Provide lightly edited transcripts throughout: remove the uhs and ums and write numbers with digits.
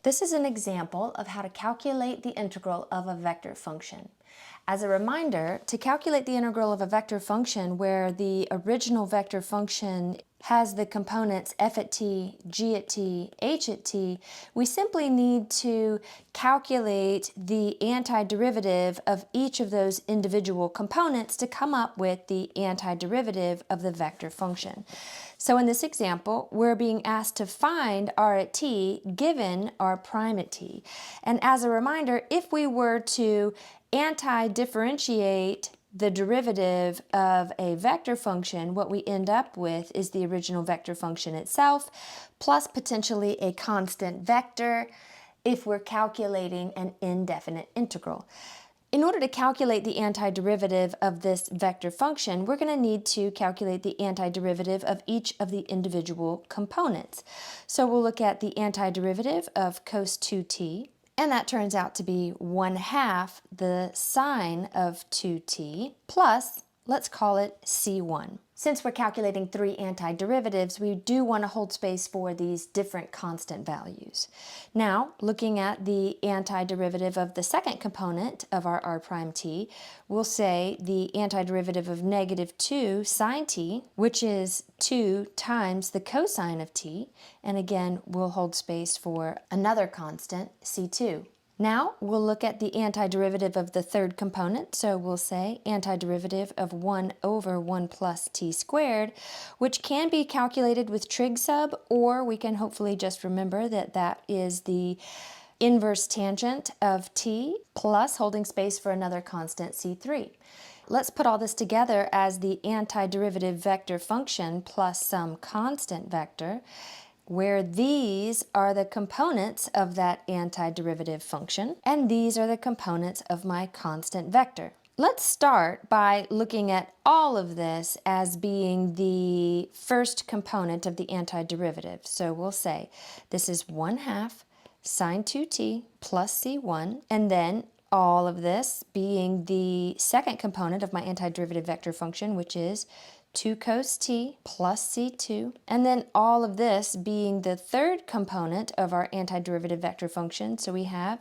This is an example of how to calculate the integral of a vector function. As a reminder, to calculate the integral of a vector function where the original vector function has the components f at t, g at t, h at t, we simply need to calculate the antiderivative of each of those individual components to come up with the antiderivative of the vector function. So in this example, we're being asked to find r at t given r prime at t. And as a reminder, if we were to anti-differentiate the derivative of a vector function, what we end up with is the original vector function itself, plus potentially a constant vector if we're calculating an indefinite integral. In order to calculate the antiderivative of this vector function, we're going to need to calculate the antiderivative of each of the individual components. So we'll look at the antiderivative of cos 2t, and that turns out to be 1/2 the sine of 2t plus, let's call it c1. Since we're calculating three antiderivatives, we do want to hold space for these different constant values. Now, looking at the antiderivative of the second component of our r prime t, we'll say the antiderivative of -2 sine t, which is 2 times the cosine of t, and again, we'll hold space for another constant, c2. Now we'll look at the antiderivative of the third component, so we'll say antiderivative of 1 over 1 plus t squared, which can be calculated with trig sub, or we can hopefully just remember that that is the inverse tangent of t plus holding space for another constant c3. Let's put all this together as the antiderivative vector function plus some constant vector, where these are the components of that antiderivative function, and these are the components of my constant vector. Let's start by looking at all of this as being the first component of the antiderivative. So we'll say this is 1/2 sine 2t plus c1, and then all of this being the second component of my antiderivative vector function, which is 2 cos t plus c2, and then all of this being the third component of our antiderivative vector function. So we have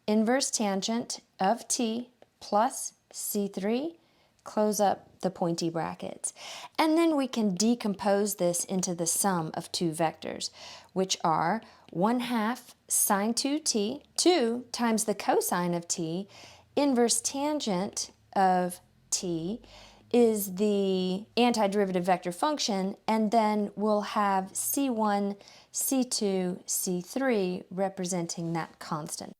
inverse tangent of t plus c3, close up the pointy brackets. And then we can decompose this into the sum of two vectors, which are 1/2 sine 2t, 2 times the cosine of t, inverse tangent of t, is the antiderivative vector function, and then we'll have c1, c2, c3 representing that constant.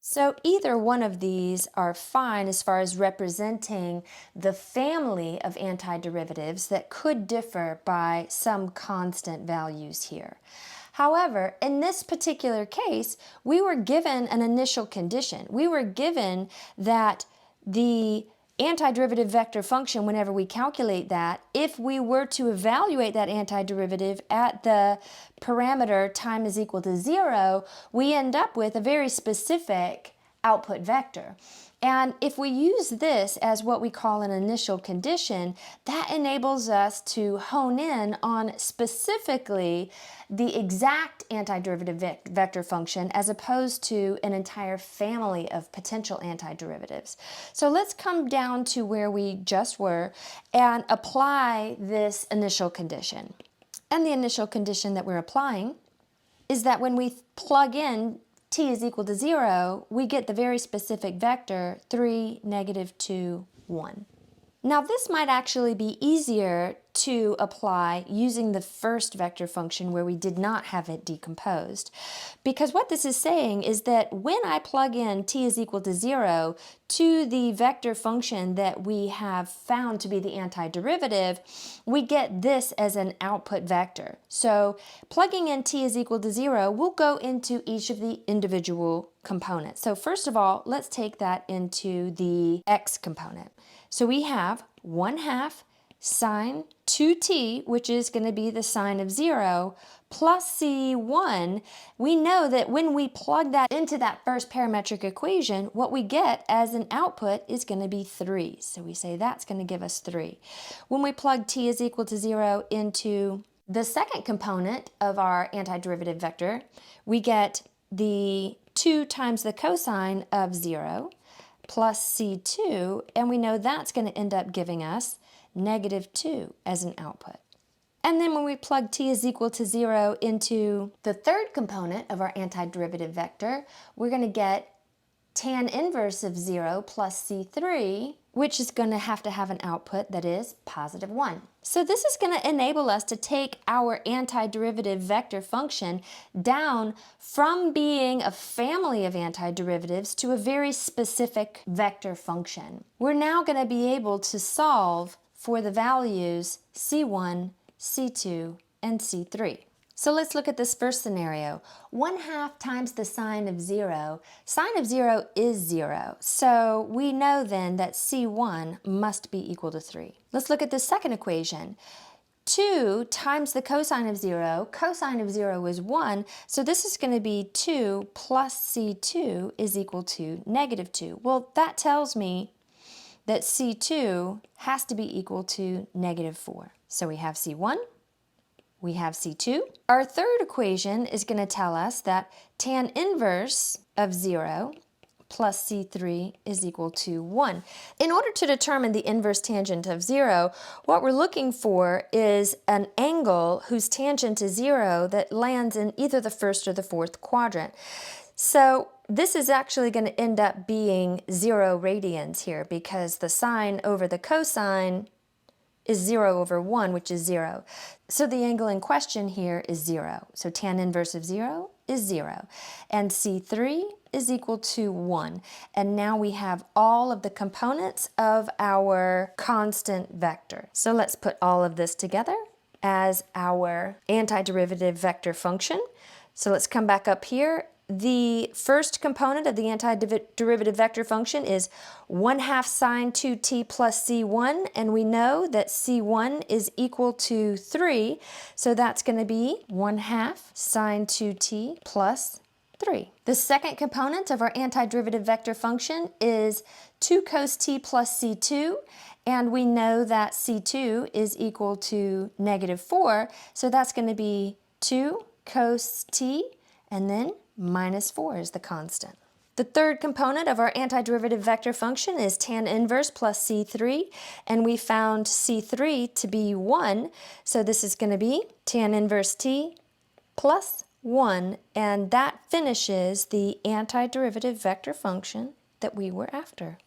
So either one of these are fine as far as representing the family of antiderivatives that could differ by some constant values here. However, in this particular case, we were given an initial condition. We were given that the antiderivative vector function, whenever we calculate that, if we were to evaluate that antiderivative at the parameter time is equal to 0, we end up with a very specific output vector. And if we use this as what we call an initial condition, that enables us to hone in on specifically the exact antiderivative vector function as opposed to an entire family of potential antiderivatives. So let's come down to where we just were and apply this initial condition. And the initial condition that we're applying is that when we plug in t is equal to 0, we get the very specific vector 3, -2, 1. Now this might actually be easier to apply using the first vector function where we did not have it decomposed. Because what this is saying is that when I plug in t is equal to 0 to the vector function that we have found to be the antiderivative, we get this as an output vector. So plugging in t is equal to 0, we'll go into each of the individual components. So first of all, let's take that into the x component. So we have 1/2 sine 2t, which is going to be the sine of 0, plus c1. We know that when we plug that into that first parametric equation, what we get as an output is going to be 3. So we say that's going to give us 3. When we plug t is equal to 0 into the second component of our antiderivative vector, we get the 2 times the cosine of 0 plus C2, and we know that's going to end up giving us -2 as an output. And then when we plug t is equal to 0 into the third component of our antiderivative vector, we're going to get tan inverse of 0 plus C3, which is going to have an output that is +1. So this is going to enable us to take our antiderivative vector function down from being a family of antiderivatives to a very specific vector function. We're now going to be able to solve for the values C1, C2, and C3. So let's look at this first scenario. 1/2 times the sine of 0. Sine of 0 is 0, so we know then that C1 must be equal to 3. Let's look at the second equation. 2 times the cosine of 0. Cosine of 0 is 1, so this is going to be 2 plus C2 is equal to -2. Well, that tells me that C2 has to be equal to -4. So we have C1, we have C2. Our third equation is going to tell us that tan inverse of 0 plus C3 is equal to 1. In order to determine the inverse tangent of 0, what we're looking for is an angle whose tangent is 0 that lands in either the first or the fourth quadrant. So this is actually going to end up being 0 radians here because the sine over the cosine is 0 over 1, which is 0. So the angle in question here is 0. So tan inverse of 0 is 0. And C3 is equal to 1. And now we have all of the components of our constant vector. So let's put all of this together as our antiderivative vector function. So let's come back up here. The first component of the antiderivative vector function is 1/2 sine 2t plus C1, and we know that C1 is equal to 3, so that's going to be 1/2 sine 2t plus 3. The second component of our antiderivative vector function is 2 cos t plus C2, and we know that C2 is equal to -4, so that's going to be 2 cos t, and then -4 is the constant. The third component of our antiderivative vector function is tan inverse plus C3, and we found C3 to be 1, so this is going to be tan inverse t plus 1, and that finishes the antiderivative vector function that we were after.